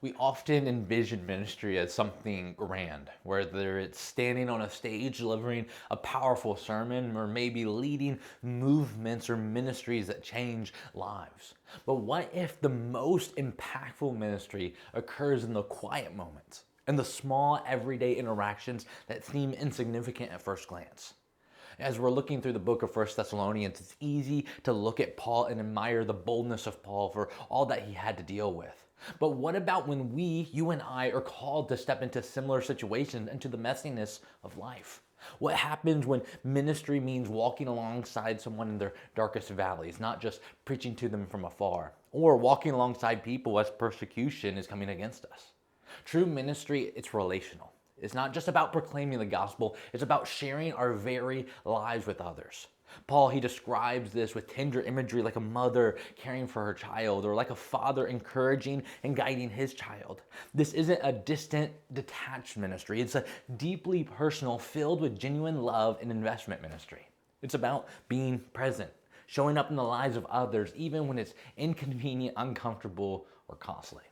We often envision ministry as something grand, whether it's standing on a stage delivering a powerful sermon or maybe leading movements or ministries that change lives. But what if the most impactful ministry occurs in the quiet moments and the small everyday interactions that seem insignificant at first glance? As we're looking through the book of First Thessalonians, it's easy to look at Paul and admire the boldness of Paul for all that he had to deal with. But what about when you and I, are called to step into similar situations, into the messiness of life? What happens when ministry means walking alongside someone in their darkest valleys, not just preaching to them from afar, or walking alongside people as persecution is coming against us? True ministry, it's relational. It's not just about proclaiming the gospel, it's about sharing our very lives with others. Paul, he describes this with tender imagery like a mother caring for her child, or like a father encouraging and guiding his child. This isn't a distant, detached ministry. It's a deeply personal, filled with genuine love and investment ministry. It's about being present, showing up in the lives of others, even when it's inconvenient, uncomfortable, or costly.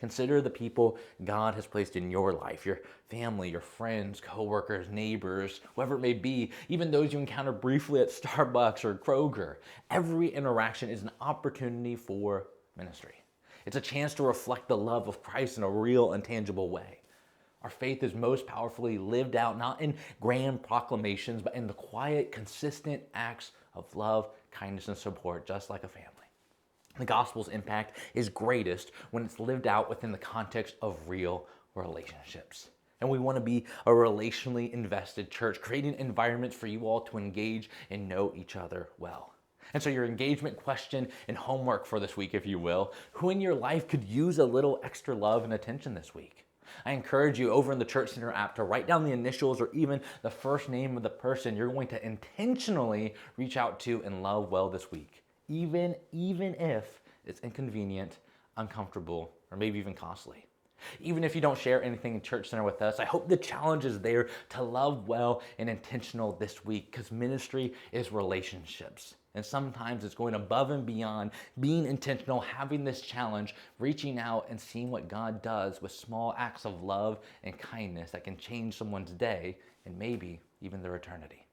Consider the people God has placed in your life, your family, your friends, coworkers, neighbors, whoever it may be, even those you encounter briefly at Starbucks or Kroger. Every interaction is an opportunity for ministry. It's a chance to reflect the love of Christ in a real and tangible way. Our faith is most powerfully lived out not in grand proclamations, but in the quiet, consistent acts of love, kindness, and support, just like a family. The gospel's impact is greatest when it's lived out within the context of real relationships. And we want to be a relationally invested church, creating environments for you all to engage and know each other well. And so your engagement question and homework for this week, if you will, who in your life could use a little extra love and attention this week? I encourage you over in the Church Center app to write down the initials or even the first name of the person you're going to intentionally reach out to and love well this week. Even if it's inconvenient, uncomfortable, or maybe even costly. Even if you don't share anything in Church Center with us, I hope the challenge is there to love well and intentional this week, because ministry is relationships. And sometimes it's going above and beyond, being intentional, having this challenge, reaching out and seeing what God does with small acts of love and kindness that can change someone's day and maybe even their eternity.